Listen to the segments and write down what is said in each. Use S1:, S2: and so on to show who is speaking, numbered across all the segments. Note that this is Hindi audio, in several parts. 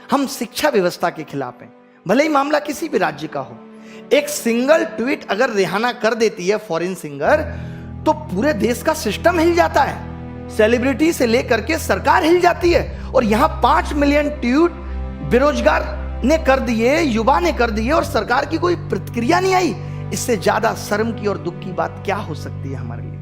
S1: हम शिक्षा व्यवस्था के खिलाफ हैं, भले ही मामला किसी भी राज्य का हो। एक सिंगल ट्वीट अगर रिहाना कर देती है फॉरेन सिंगर, तो पूरे देश का सिस्टम हिल जाता है, सेलिब्रिटी से लेकर के सरकार हिल जाती है। और यहां 5 मिलियन ट्वीट बेरोजगार ने कर दिए, युवा ने कर दिए, और सरकार की कोई प्रतिक्रिया नहीं आई। इससे ज्यादा शर्म की और दुख की बात क्या हो सकती है हमारे लिए।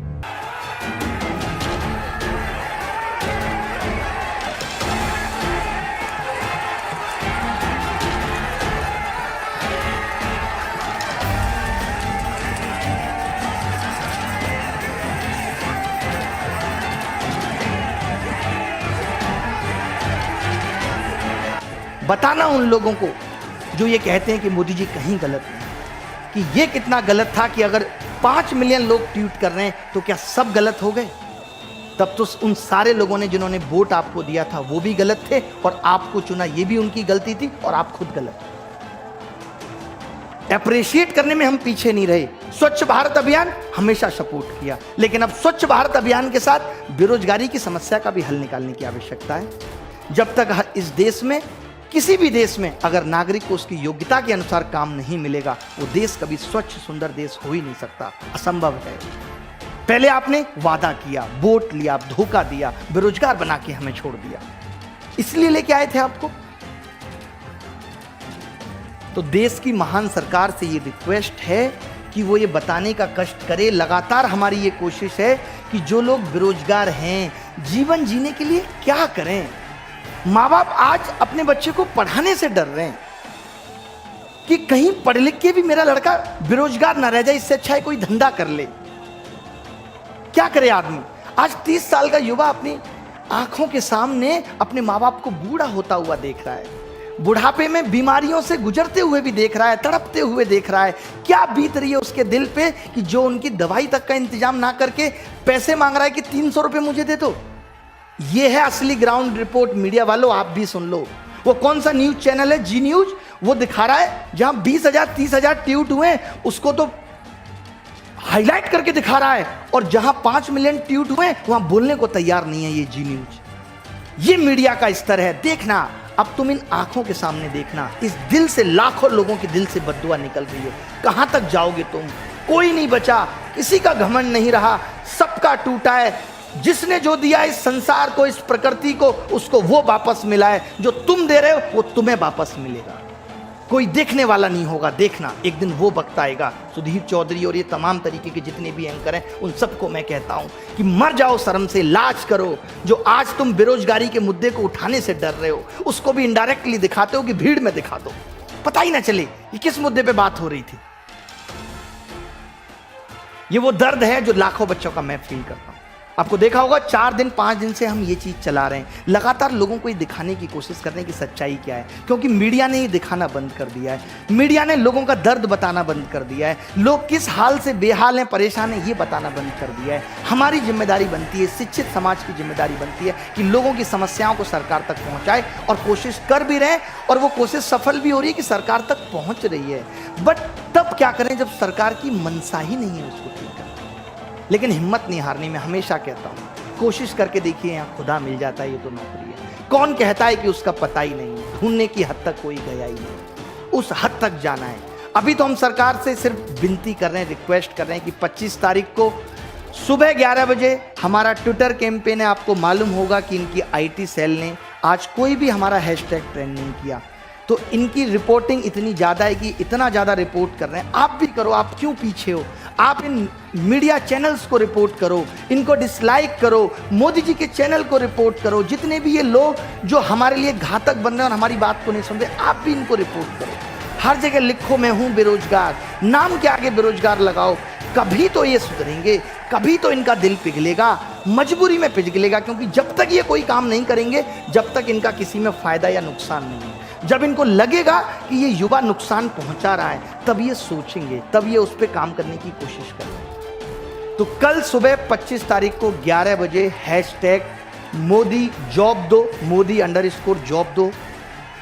S1: बताना उन लोगों को जो ये कहते हैं कि मोदी जी कहीं गलत नहीं, कि ये कितना गलत था कि अगर 5 मिलियन लोग ट्वीट कर रहे हैं तो क्या सब गलत हो गए? तब तो उन सारे लोगों ने जिन्होंने वोट आपको दिया था वो भी गलत थे, और आपको चुना ये भी उनकी गलती थी, और आप खुद गलत। अप्रिशिएट करने में हम पीछे नहीं रहे। स्वच्छ भारत अभियान हमेशा सपोर्ट किया, लेकिन अब स्वच्छ भारत अभियान के साथ बेरोजगारी की समस्या का भी हल निकालने की आवश्यकता है। जब तक इस देश में, किसी भी देश में, अगर नागरिक को उसकी योग्यता के अनुसार काम नहीं मिलेगा, वो देश कभी स्वच्छ सुंदर देश हो ही नहीं सकता, असंभव है। पहले आपने वादा किया, वोट लिया, धोखा दिया, बेरोजगार बना के हमें छोड़ दिया, इसलिए लेके आए थे आपको। तो देश की महान सरकार से ये रिक्वेस्ट है कि वो ये बताने का कष्ट करे। लगातार हमारी ये कोशिश है कि जो लोग बेरोजगार हैं, जीवन जीने के लिए क्या करें। माँ बाप आज अपने बच्चे को पढ़ाने से डर रहे हैं कि कहीं पढ़ लिख के भी मेरा लड़का बेरोजगार ना रह जाए, इससे अच्छा है कोई धंधा कर ले। क्या करे आदमी? आज 30 साल का युवा अपनी आंखों के सामने अपने माँ बाप को बूढ़ा होता हुआ देख रहा है, बुढ़ापे में बीमारियों से गुजरते हुए भी देख रहा है, तड़पते हुए देख रहा है। क्या बीत रही है उसके दिल पे कि जो उनकी दवाई तक का इंतजाम ना करके पैसे मांग रहा है कि 300 रुपए मुझे दे दो। ये है असली ग्राउंड रिपोर्ट। मीडिया वालों आप भी सुन लो। वो कौन सा न्यूज चैनल है, जी न्यूज, वो दिखा रहा है जहां 20,000 30,000 ट्वीट हुए उसको तो हाईलाइट करके दिखा रहा है, और जहां 5 मिलियन ट्वीट हुए वहां बोलने को तैयार नहीं है ये जी न्यूज। ये मीडिया का स्तर है। देखना, अब तुम इन आंखों के सामने देखना, इस दिल से लाखों लोगों के दिल से बद्दुआ निकल रही है। कहां तक जाओगे तुम? कोई नहीं बचा, किसी का घमंड नहीं रहा, सबका टूटा है। जिसने जो दिया इस संसार को, इस प्रकृति को, उसको वो वापस मिला है। जो तुम दे रहे हो वो तुम्हें वापस मिलेगा। कोई देखने वाला नहीं होगा। देखना, एक दिन वो वक्त आएगा। सुधीर चौधरी और ये तमाम तरीके के जितने भी एंकर हैं, उन सबको मैं कहता हूं कि मर जाओ शर्म से, लाज करो। जो आज तुम बेरोजगारी के मुद्दे को उठाने से डर रहे हो, उसको भी इनडायरेक्टली दिखाते हो कि भीड़ में दिखा दो, पता ही ना चले कि किस मुद्दे पे बात हो रही थी। ये वो दर्द है जो लाखों बच्चों का मैं फील करता हूं। आपको देखा होगा 4 दिन 5 दिन से हम ये चीज चला रहे हैं, लगातार लोगों को ये दिखाने की कोशिश कर रहे हैं कि सच्चाई क्या है, क्योंकि मीडिया ने ये दिखाना बंद कर दिया है। मीडिया ने लोगों का दर्द बताना बंद कर दिया है। लोग किस हाल से बेहाल हैं, परेशान हैं, ये बताना बंद कर दिया है। हमारी जिम्मेदारी बनती है, शिक्षित समाज की जिम्मेदारी बनती है कि लोगों की समस्याओं को सरकार तक पहुंचाए, और कोशिश कर भी रहे हैं, और वो कोशिश सफल भी हो रही है कि सरकार तक पहुंच रही है। बट तब क्या करें जब सरकार की मंशा ही नहीं है उसको ठीक करना। लेकिन हिम्मत नहीं हारनी। मैं हमेशा कहता हूं, कोशिश करके देखिए, यहाँ खुदा मिल जाता है, ये तो नौकरी है। कौन कहता है कि उसका पता ही नहीं है? ढूंढने की हद तक कोई गया ही नहीं, उस हद तक जाना है। अभी तो हम सरकार से सिर्फ विनती कर रहे हैं, रिक्वेस्ट कर रहे हैं कि 25 तारीख को सुबह 11 बजे हमारा ट्विटर कैंपेन है। आपको मालूम होगा कि इनकी IT सेल ने आज कोई भी हमारा हैशटैग ट्रेंड नहीं किया, तो इनकी रिपोर्टिंग इतनी ज़्यादा है कि इतना ज़्यादा रिपोर्ट कर रहे हैं। आप भी करो, आप क्यों पीछे हो? आप इन मीडिया चैनल्स को रिपोर्ट करो, इनको डिसलाइक करो, मोदी जी के चैनल को रिपोर्ट करो। जितने भी ये लोग जो हमारे लिए घातक बन रहे हैं और हमारी बात को नहीं सुन रहे, आप भी इनको रिपोर्ट करो। हर जगह लिखो मैं हूँ बेरोजगार, नाम के आगे बेरोजगार लगाओ। कभी तो ये सुधरेंगे, कभी तो इनका दिल पिघलेगा, मजबूरी में पिघलेगा, क्योंकि जब तक ये कोई काम नहीं करेंगे, जब तक इनका किसी में फायदा या नुकसान नहीं है। जब इनको लगेगा कि ये युवा नुकसान पहुंचा रहा है, तब ये सोचेंगे, तब ये उस पर काम करने की कोशिश करेंगे। तो कल सुबह 25 तारीख को 11 बजे हैशटैग मोदी जॉब दो, मोदी_जॉब दो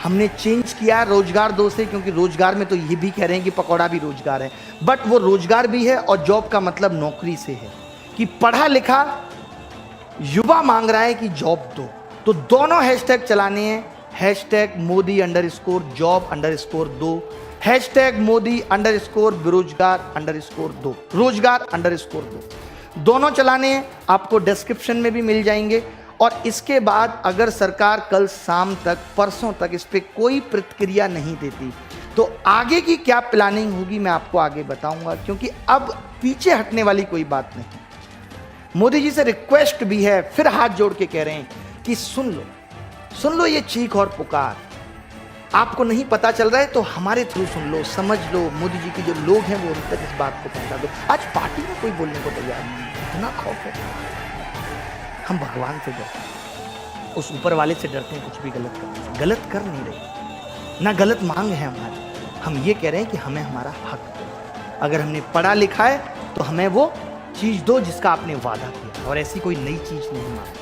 S1: हमने चेंज किया है रोजगार दो से, क्योंकि रोजगार में तो ये भी कह रहे हैं कि पकौड़ा भी रोजगार है, बट वो रोजगार भी है और जॉब का मतलब नौकरी से है कि पढ़ा लिखा युवा मांग रहा है कि जॉब दो। तो दोनों हैशटैग चलाने हैं, #Modi_job_2, #Modi_बेरोजगार_2, रोजगार_2 दोनों चलाने हैं, आपको डिस्क्रिप्शन में भी मिल जाएंगे। और इसके बाद अगर सरकार कल शाम तक, परसों तक इस पर कोई प्रतिक्रिया नहीं देती तो आगे की क्या प्लानिंग होगी मैं आपको आगे बताऊंगा, क्योंकि अब पीछे हटने वाली कोई बात नहीं। मोदी जी से रिक्वेस्ट भी है, फिर हाथ जोड़ के कह रहे हैं कि सुन लो ये चीख और पुकार। आपको नहीं पता चल रहा है तो हमारे थ्रू सुन लो, समझ लो। मोदी जी के जो लोग हैं वो उन तक इस बात को पहुंचा दो। आज पार्टी में कोई बोलने को तैयार नहीं, इतना खौफ है। हम भगवान से डरते हैं, उस ऊपर वाले से डरते हैं, कुछ भी गलत कर नहीं रहे, ना गलत मांग है हमारी। हम ये कह रहे हैं कि हमें हमारा हक दो। अगर हमने पढ़ा लिखा है तो हमें वो चीज दो जिसका आपने वादा किया, और ऐसी कोई नई चीज नहीं मांगी।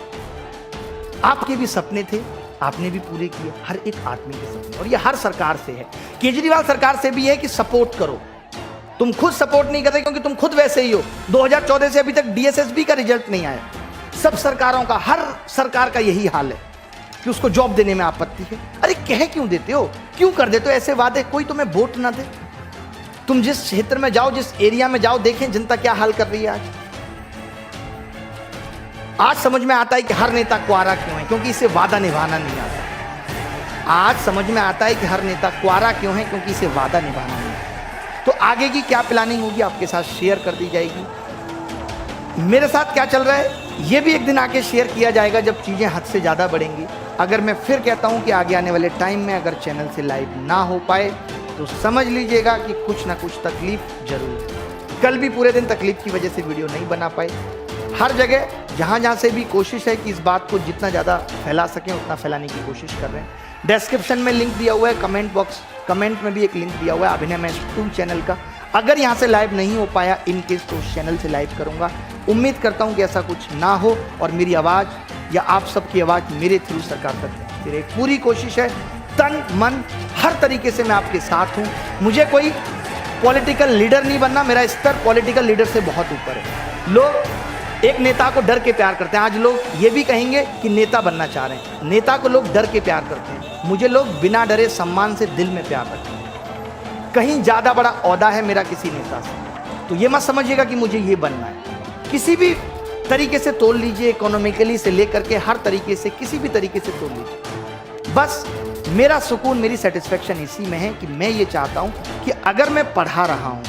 S1: आपके भी सपने थे, आपने भी पूरे किए, हर एक आदमी के सपने, और ये हर सरकार से है। केजरीवाल सरकार से भी है कि सपोर्ट करो। तुम खुद सपोर्ट नहीं करते क्योंकि तुम खुद वैसे ही हो। 2014 से अभी तक DSSB का रिजल्ट नहीं आया। सब सरकारों का, हर सरकार का यही हाल है कि उसको जॉब देने में आपत्ति है। अरे कह क्यों देते हो, क्यों कर देते हो ऐसे वादे? कोई तुम्हें वोट ना दे। तुम जिस क्षेत्र में जाओ, जिस एरिया में जाओ, देखें जनता क्या हाल कर रही है आज समझ में आता है कि हर नेता क्वारा क्यों है, क्योंकि इसे वादा निभाना नहीं आता। आज समझ में आता है कि हर नेता क्वारा क्यों है, क्योंकि इसे वादा निभाना नहीं आता। तो आगे की क्या प्लानिंग होगी आपके साथ शेयर कर दी जाएगी। मेरे साथ क्या चल रहा है ये भी एक दिन आके शेयर किया जाएगा जब चीजें हद से ज्यादा बढ़ेंगी। अगर मैं फिर कहता हूं कि आगे आने वाले टाइम में अगर चैनल से लाइव ना हो पाए तो समझ लीजिएगा कि कुछ ना कुछ तकलीफ जरूर है। कल भी पूरे दिन तकलीफ की वजह से वीडियो नहीं बना पाए। हर जगह जहां से भी कोशिश है कि इस बात को जितना ज़्यादा फैला सकें उतना फैलाने की कोशिश कर रहे हैं। डिस्क्रिप्शन में लिंक दिया हुआ है, कमेंट में भी एक लिंक दिया हुआ है अभिनय मैच 2 चैनल का। अगर यहाँ से लाइव नहीं हो पाया इन केस तो उस चैनल से लाइव करूँगा। उम्मीद करता हूँ कि ऐसा कुछ ना हो और मेरी आवाज़ या आप सबकी आवाज़ मेरे थ्रू सरकार तक पहुँचती रहे। पूरी कोशिश है, तन मन हर तरीके से मैं आपके साथ हूँ। मुझे कोई पॉलिटिकल लीडर नहीं बनना, मेरा स्तर पॉलिटिकल लीडर से बहुत ऊपर है। लोग एक नेता को डर के प्यार करते हैं। आज लोग ये भी कहेंगे कि नेता बनना चाह रहे हैं। नेता को लोग डर के प्यार करते हैं, मुझे लोग बिना डरे सम्मान से दिल में प्यार रखते हैं। कहीं ज़्यादा बड़ा ओहदा है मेरा किसी नेता से, तो ये मत समझिएगा कि मुझे ये बनना है। किसी भी तरीके से तोड़ लीजिए, इकोनॉमिकली से लेकर के हर तरीके से, किसी भी तरीके से तोड़ लीजिए। बस मेरा सुकून, मेरी सेटिस्फेक्शन इसी में है कि मैं ये चाहता हूँ कि अगर मैं पढ़ा रहा हूँ,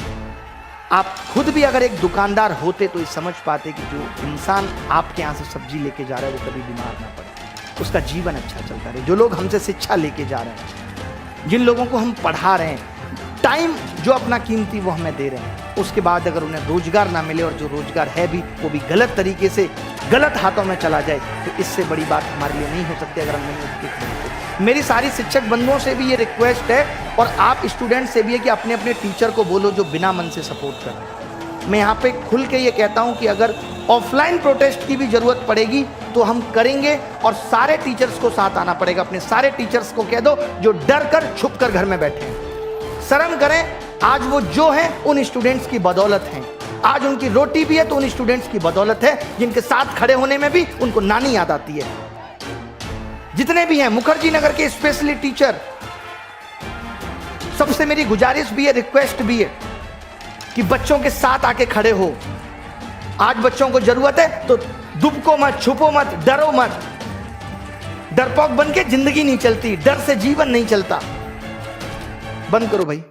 S1: आप खुद भी अगर एक दुकानदार होते तो ये समझ पाते कि जो इंसान आपके यहाँ से सब्जी लेके जा रहा है वो कभी बीमार ना पड़े, उसका जीवन अच्छा चलता रहे। जो लोग हमसे शिक्षा लेके जा रहे हैं, जिन लोगों को हम पढ़ा रहे हैं, टाइम जो अपना कीमती वो हमें दे रहे हैं, उसके बाद अगर उन्हें रोजगार ना मिले और जो रोजगार है भी वो भी गलत तरीके से गलत हाथों में चला जाए, तो इससे बड़ी बात हमारे लिए नहीं हो सकती अगर हम नहीं उसके खरीदते। मेरी सारी शिक्षक बंधुओं से भी ये रिक्वेस्ट है और आप स्टूडेंट से भी है कि अपने अपने टीचर को बोलो जो बिना मन से सपोर्ट कर रहे हैं। मैं यहाँ पे खुल के ये कहता हूँ कि अगर ऑफलाइन प्रोटेस्ट की भी जरूरत पड़ेगी तो हम करेंगे और सारे टीचर्स को साथ आना पड़ेगा। अपने सारे टीचर्स को कह दो जो डर कर छुप कर घर में बैठे हैं, शर्म करें। आज वो जो हैं उन स्टूडेंट्स की बदौलत हैं। आज उनकी रोटी भी है तो उन स्टूडेंट्स की बदौलत है जिनके साथ खड़े होने में भी उनको नानी याद आती है। जितने भी हैं मुखर्जी नगर के स्पेशली टीचर, सबसे मेरी गुजारिश भी है, रिक्वेस्ट भी है कि बच्चों के साथ आके खड़े हो। आज बच्चों को जरूरत है तो दुबको मत, छुपो मत, डरो मत। डरपोक बन के जिंदगी नहीं चलती, डर से जीवन नहीं चलता। बंद करो भाई।